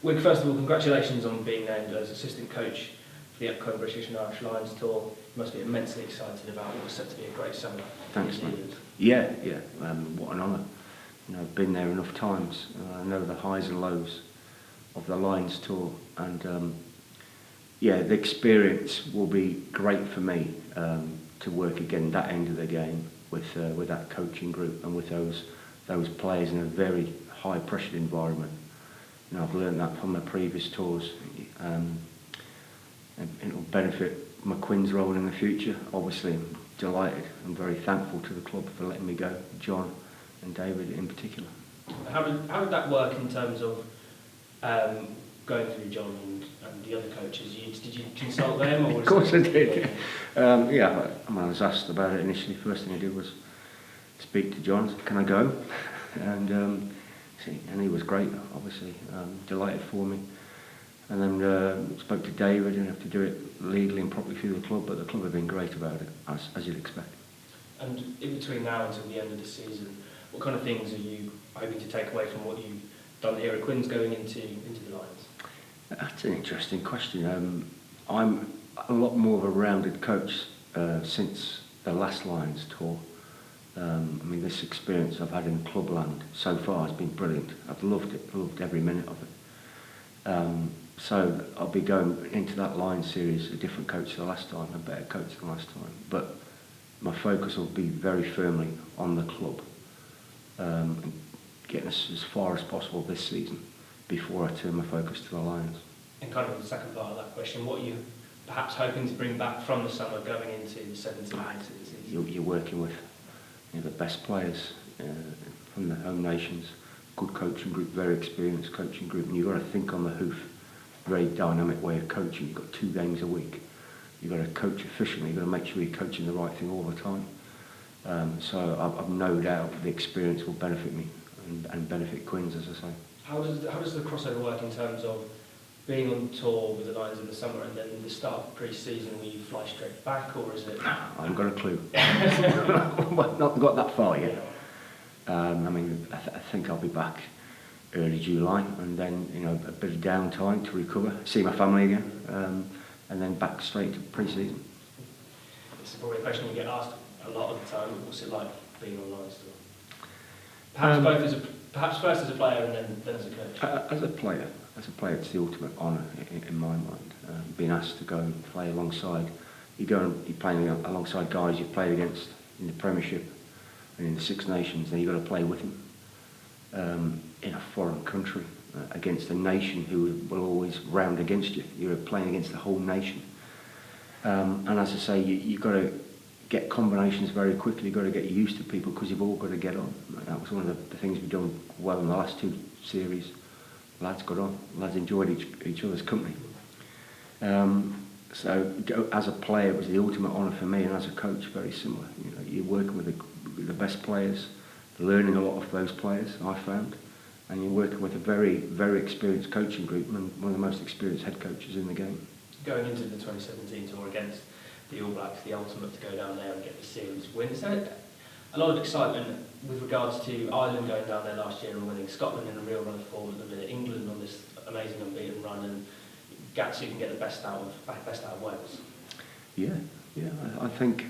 Wick, first of all, congratulations on being named as assistant coach for the upcoming British and Irish Lions tour. You must be immensely excited about what was set to be a great summer. Thanks, mate. Yeah. What an honour. I've been there enough times. I know the highs and lows of the Lions tour, and the experience will be great for me to work again that end of the game with that coaching group and with those players in a very high pressured environment. I've learned that from the previous tours. And it'll benefit my Quins role in the future. Obviously, I'm delighted. I'm very thankful to the club for letting me go, John and David in particular. How did that work in terms of going through John and the other coaches? Did you consult them? Or of course I did. I was asked about it initially. First thing I did was speak to John. Said, can I go? And he was great, obviously, delighted for me. And then spoke to David, and have to do it legally and properly through the club, but the club have been great about it, as you'd expect. And in between now until the end of the season, what kind of things are you hoping to take away from what you've done here at Quins going into the Lions? That's an interesting question. I'm a lot more of a rounded coach since the last Lions tour. This experience I've had in clubland so far has been brilliant. I've loved it, loved every minute of it. So I'll be going into that Lions series a different coach than the last time, a better coach than last time. But my focus will be very firmly on the club and getting us as far as possible this season before I turn my focus to the Lions. And kind of the second part of that question, what are you perhaps hoping to bring back from the summer going into the 17th season? You're working with the best players from the home nations, good coaching group, very experienced coaching group, and you've got to think on the hoof. Very dynamic way of coaching. You've got 2 games a week. You've got to coach efficiently. You've got to make sure you're coaching the right thing all the time. So I've no doubt the experience will benefit me and benefit Quins, as I say. How does the crossover work in terms of being on tour with the Lions in the summer and then the start of pre-season where you fly straight back, or is it? I haven't got a clue. Not got that far yet. I think I'll be back early July, and then a bit of downtime to recover, see my family again, and then back straight to pre-season. This is probably a question you get asked a lot of the time. What's it like being on Lions tour? Perhaps first as a player and then as a coach. As a player, it's the ultimate honour in my mind. Being asked to go and play alongside, you're playing alongside guys you've played against in the Premiership and in the Six Nations, and you've got to play with them. In a foreign country, against a nation who will always round against you. You're playing against the whole nation. And as I say, you've got to get combinations very quickly. You've got to get used to people because you've all got to get on. That was one of the things we've done well in the last 2 series. Lads got on. Lads enjoyed each other's company. So as a player, it was the ultimate honour for me, and as a coach, very similar. You're working with the best players, learning a lot of those players, I found. And you're working with a very, very experienced coaching group and one of the most experienced head coaches in the game. Going into the 2017 tour against the All Blacks, the ultimate to go down there and get the series win, is there a lot of excitement with regards to Ireland going down there last year and winning, Scotland in a real run of form at the minute, England on this amazing unbeaten run, and Gatsu can get the best out of Wales? Yeah. I think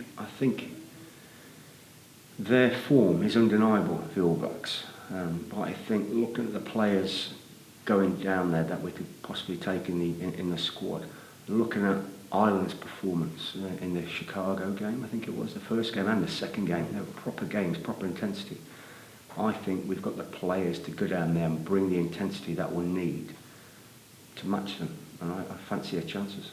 their form is undeniable, the All Blacks. But I think looking at the players going down there that we could possibly take in the squad, looking at Ireland's performance in the Chicago game, I think it was the first game and the second game, they were proper games, proper intensity. I think we've got the players to go down there and bring the intensity that we'll need to match them, and I fancy our chances.